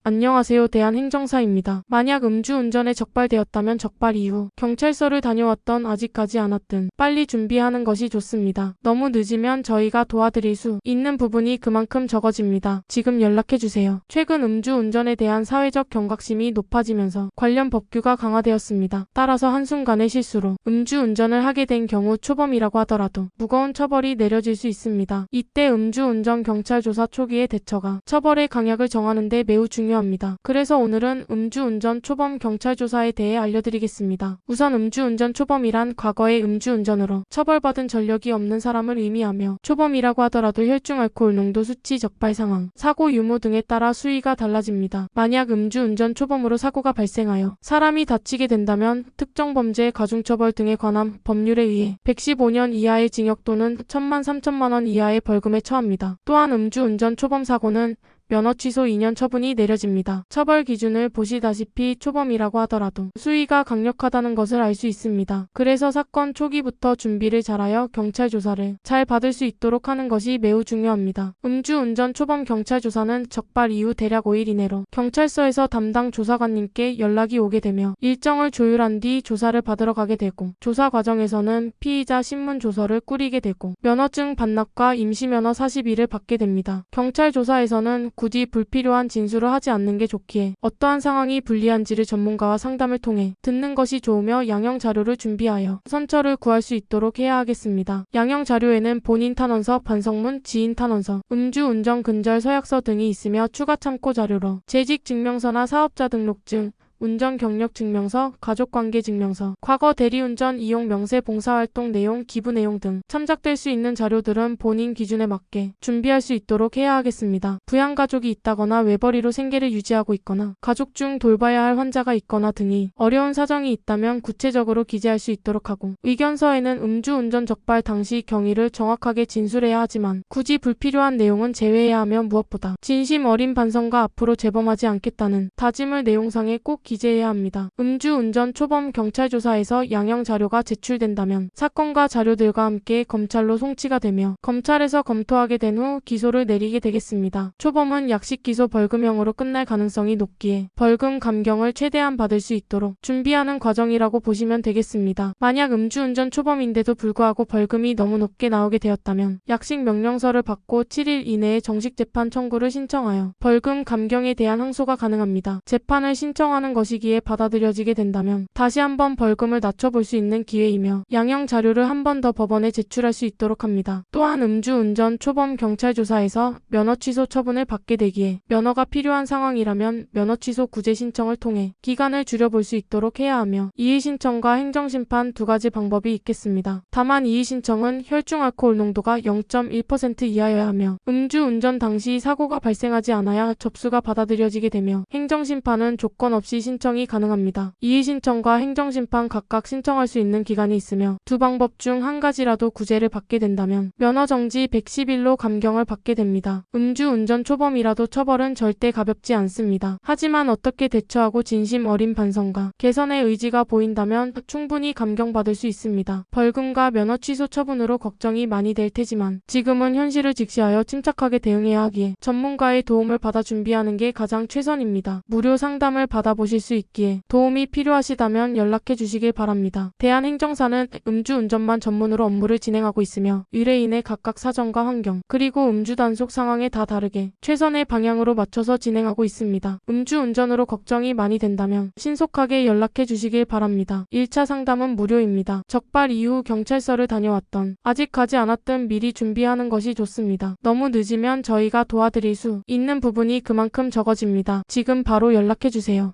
안녕하세요. 대한행정사입니다. 만약 음주운전에 적발되었다면 적발 이후 경찰서를 다녀왔던 아직까지 않았든 빨리 준비하는 것이 좋습니다. 너무 늦으면 저희가 도와드릴 수 있는 부분이 그만큼 적어집니다. 지금 연락해주세요. 최근 음주운전에 대한 사회적 경각심이 높아지면서 관련 법규가 강화되었습니다. 따라서 한순간의 실수로 음주운전을 하게 된 경우 초범이라고 하더라도 무거운 처벌이 내려질 수 있습니다. 이때 음주운전 경찰 조사 초기의 대처가 처벌의 강약을 정하는 데 매우 중요합니다. 그래서 오늘은 음주운전 초범 경찰 조사에 대해 알려드리겠습니다. 우선 음주운전 초범이란 과거의 음주운전으로 처벌받은 전력이 없는 사람을 의미하며 초범이라고 하더라도 혈중 알코올 농도 수치 적발 상황, 사고 유무 등에 따라 수위가 달라집니다. 만약 음주운전 초범으로 사고가 발생하여 사람이 다치게 된다면 특정 범죄 가중처벌 등에 관한 법률에 의해 115년 이하의 징역 또는 1,000만 3천만 원 이하의 벌금에 처합니다. 또한 음주운전 초범 사고는 면허 취소 2년 처분이 내려집니다. 처벌 기준을 보시다시피 초범이라고 하더라도 수위가 강력하다는 것을 알 수 있습니다. 그래서 사건 초기부터 준비를 잘하여 경찰 조사를 잘 받을 수 있도록 하는 것이 매우 중요합니다. 음주운전 초범 경찰 조사는 적발 이후 대략 5일 이내로 경찰서에서 담당 조사관님께 연락이 오게 되며 일정을 조율한 뒤 조사를 받으러 가게 되고, 조사 과정에서는 피의자 신문 조서를 꾸리게 되고 면허증 반납과 임시면허 40일을 받게 됩니다. 경찰 조사에서는 굳이 불필요한 진술을 하지 않는 게 좋기에 어떠한 상황이 불리한지를 전문가와 상담을 통해 듣는 것이 좋으며 양형 자료를 준비하여 선처를 구할 수 있도록 해야 하겠습니다. 양형 자료에는 본인 탄원서, 반성문, 지인 탄원서, 음주운전 근절 서약서 등이 있으며 추가 참고 자료로 재직 증명서나 사업자 등록증, 운전 경력 증명서, 가족관계 증명서, 과거 대리운전 이용 명세 봉사활동 내용, 기부 내용 등 참작될 수 있는 자료들은 본인 기준에 맞게 준비할 수 있도록 해야 하겠습니다. 부양가족이 있다거나 외벌이로 생계를 유지하고 있거나 가족 중 돌봐야 할 환자가 있거나 등이 어려운 사정이 있다면 구체적으로 기재할 수 있도록 하고, 의견서에는 음주운전 적발 당시 경위를 정확하게 진술해야 하지만 굳이 불필요한 내용은 제외해야 하며, 무엇보다 진심 어린 반성과 앞으로 재범하지 않겠다는 다짐을 내용상에 꼭 기재해야 합니다. 음주운전 초범 경찰 조사에서 양형 자료가 제출된다면 사건과 자료들과 함께 검찰로 송치가 되며 검찰에서 검토하게 된 후 기소를 내리게 되겠습니다. 초범은 약식 기소 벌금형으로 끝날 가능성이 높기에 벌금 감경을 최대한 받을 수 있도록 준비하는 과정이라고 보시면 되겠습니다. 만약 음주운전 초범인데도 불구하고 벌금이 너무 높게 나오게 되었다면 약식 명령서를 받고 7일 이내에 정식 재판 청구를 신청하여 벌금 감경에 대한 항소가 가능합니다. 재판을 신청하는 것이기에 받아들여지게 된다면 다시 한번 벌금을 낮춰볼 수 있는 기회이며 양형 자료를 한 번 더 법원에 제출할 수 있도록 합니다. 또한 음주운전 초범 경찰 조사에서 면허 취소 처분을 받게 되기에 면허가 필요한 상황이라면 면허 취소 구제 신청을 통해 기간을 줄여볼 수 있도록 해야 하며, 이의 신청과 행정심판 두 가지 방법이 있겠습니다. 다만 이의 신청은 혈중 알코올 농도가 0.1% 이하여야 하며 음주운전 당시 사고가 발생하지 않아야 접수가 받아들여지게 되며, 행정심판은 조건 없이 신청이 가능합니다. 이의 신청과 행정심판 각각 신청할 수 있는 기간이 있으며, 두 방법 중 한 가지라도 구제를 받게 된다면 면허 정지 110일로 감경을 받게 됩니다. 음주운전 초범이라도 처벌은 절대 가볍지 않습니다. 하지만 어떻게 대처하고 진심 어린 반성과 개선의 의지가 보인다면 충분히 감경받을 수 있습니다. 벌금과 면허 취소 처분으로 걱정이 많이 될 테지만 지금은 현실을 직시하여 침착하게 대응해야 하기에 전문가의 도움을 받아 준비하는 게 가장 최선입니다. 무료 상담을 받아보실 수 있기에 도움이 필요하시다면 연락해 주시길 바랍니다. 대한행정사는 음주운전만 전문으로 업무를 진행하고 있으며 의뢰인의 각각 사정과 환경, 그리고 음주 단속 상황에 다 다르게 최선의 방향으로 맞춰서 진행하고 있습니다. 음주운전으로 걱정이 많이 된다면 신속하게 연락해 주시길 바랍니다. 1차 상담은 무료입니다. 적발 이후 경찰서를 다녀왔던, 아직 가지 않았든 미리 준비하는 것이 좋습니다. 너무 늦으면 저희가 도와드릴 수 있는 부분이 그만큼 적어집니다. 지금 바로 연락해 주세요.